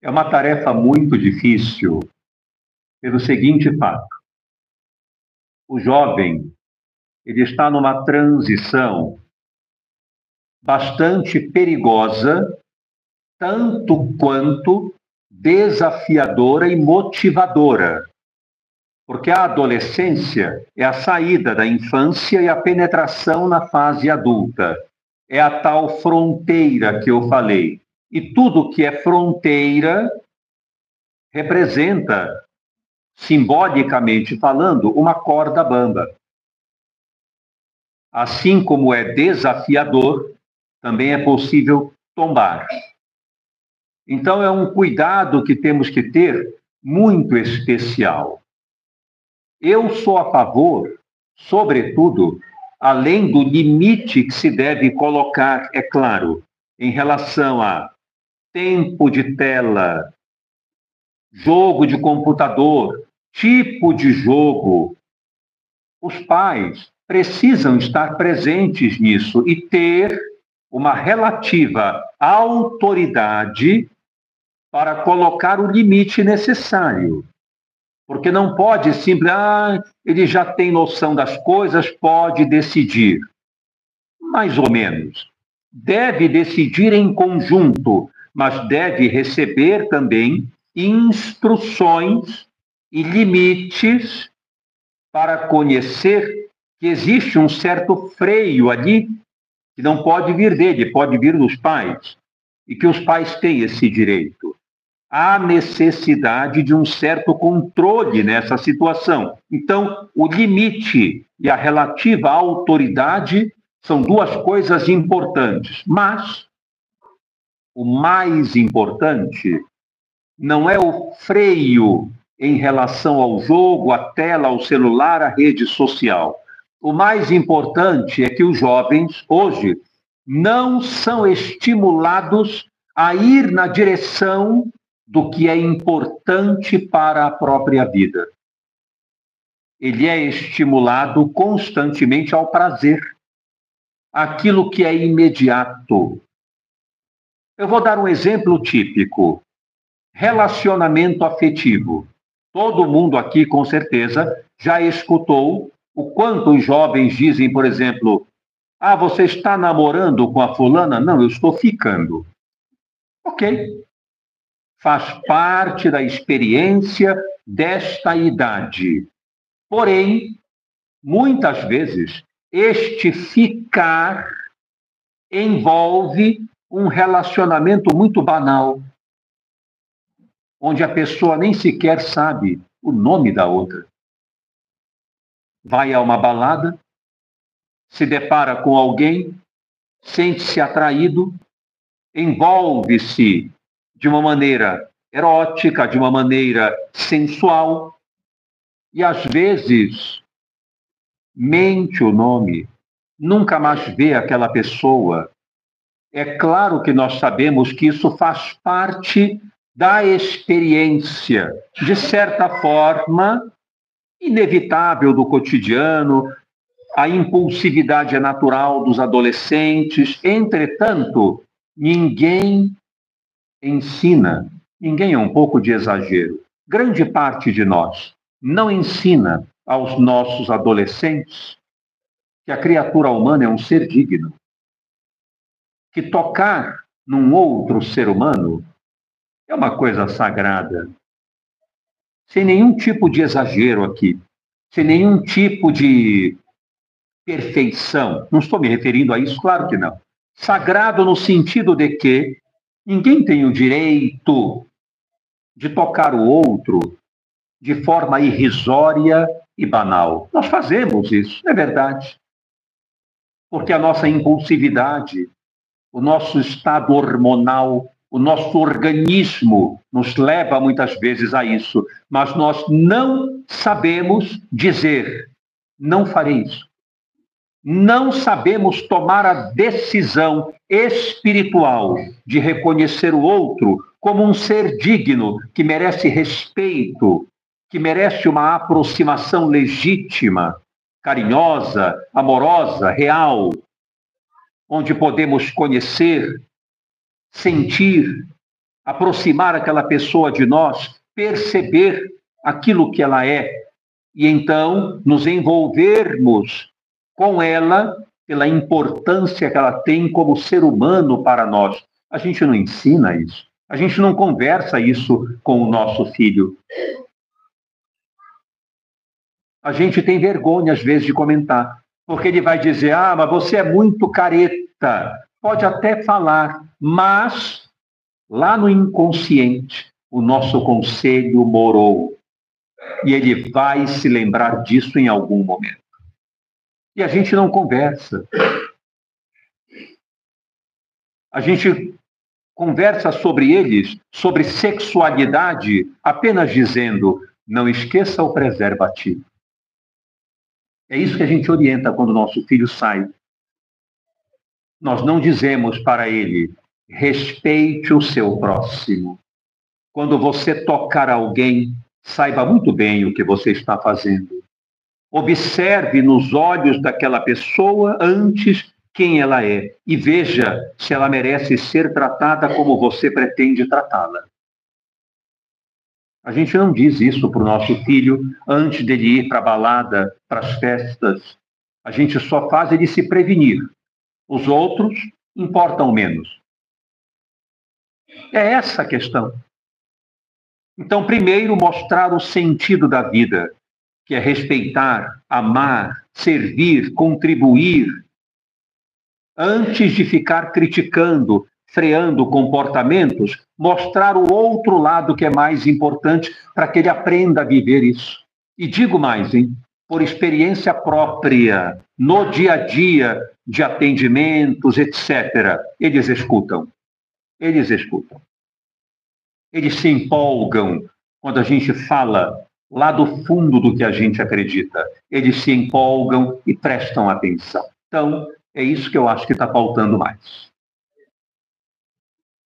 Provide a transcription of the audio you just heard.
É uma tarefa muito difícil pelo seguinte fato: o jovem ele está numa transição bastante perigosa, tanto quanto desafiadora e motivadora, porque a adolescência é a saída da infância e a penetração na fase adulta. É a tal fronteira que eu falei. E tudo que é fronteira representa, simbolicamente falando, uma corda bamba. Assim como é desafiador, também é possível tombar. Então, é um cuidado que temos que ter muito especial. Eu sou a favor, sobretudo, além do limite que se deve colocar, é claro, em relação a tempo de tela, jogo de computador, tipo de jogo. Os pais precisam estar presentes nisso e ter uma relativa autoridade para colocar o limite necessário. Porque não pode simplesmente, ele já tem noção das coisas, pode decidir. Mais ou menos. Deve decidir em conjunto, mas deve receber também instruções e limites para conhecer que existe um certo freio ali que não pode vir dele, pode vir dos pais, e que os pais têm esse direito. Há necessidade de um certo controle nessa situação. Então, o limite e a relativa autoridade são duas coisas importantes, mas o mais importante não é o freio em relação ao jogo, à tela, ao celular, à rede social. O mais importante é que os jovens, hoje, não são estimulados a ir na direção do que é importante para a própria vida. Ele é estimulado constantemente ao prazer, aquilo que é imediato. Eu vou dar um exemplo típico. Relacionamento afetivo. Todo mundo aqui, com certeza, já escutou o quanto os jovens dizem, por exemplo, você está namorando com a fulana? Não, eu estou ficando. Ok. Faz parte da experiência desta idade. Porém, muitas vezes, este ficar envolve um relacionamento muito banal, onde a pessoa nem sequer sabe o nome da outra. Vai a uma balada, se depara com alguém, sente-se atraído, envolve-se de uma maneira erótica, de uma maneira sensual, e às vezes mente o nome, nunca mais vê aquela pessoa. É claro que nós sabemos que isso faz parte da experiência, de certa forma, inevitável do cotidiano. A impulsividade é natural dos adolescentes. Entretanto, ninguém ensina, ninguém é um pouco de exagero. Grande parte de nós não ensina aos nossos adolescentes que a criatura humana é um ser digno, que tocar num outro ser humano é uma coisa sagrada, sem nenhum tipo de exagero aqui, sem nenhum tipo de perfeição. Não estou me referindo a isso, claro que não. Sagrado no sentido de que ninguém tem o direito de tocar o outro de forma irrisória e banal. Nós fazemos isso, é verdade. Porque a nossa impulsividade, o nosso estado hormonal, o nosso organismo nos leva muitas vezes a isso, mas nós não sabemos dizer, não farei isso. Não sabemos tomar a decisão espiritual de reconhecer o outro como um ser digno, que merece respeito, que merece uma aproximação legítima, carinhosa, amorosa, real, onde podemos conhecer, sentir, aproximar aquela pessoa de nós, perceber aquilo que ela é e então nos envolvermos com ela pela importância que ela tem como ser humano para nós. A gente não ensina isso. A gente não conversa isso com o nosso filho. A gente tem vergonha, às vezes, de comentar, porque ele vai dizer, mas você é muito careta. Pode até falar, mas lá no inconsciente, o nosso conselho morou. E ele vai se lembrar disso em algum momento. E a gente não conversa. A gente conversa sobre eles, sobre sexualidade, apenas dizendo, não esqueça o preservativo. É isso que a gente orienta quando o nosso filho sai. Nós não dizemos para ele, respeite o seu próximo. Quando você tocar alguém, saiba muito bem o que você está fazendo. Observe nos olhos daquela pessoa antes quem ela é e veja se ela merece ser tratada como você pretende tratá-la. A gente não diz isso para o nosso filho antes dele ir para a balada, para as festas. A gente só faz ele se prevenir. Os outros importam menos. É essa a questão. Então, primeiro, mostrar o sentido da vida, que é respeitar, amar, servir, contribuir, antes de ficar criticando, freando comportamentos, mostrar o outro lado que é mais importante para que ele aprenda a viver isso. E digo mais, por experiência própria, no dia a dia de atendimentos, etc., eles escutam. Eles escutam. Eles se empolgam quando a gente fala lá do fundo do que a gente acredita. Eles se empolgam e prestam atenção. Então, é isso que eu acho que está faltando mais.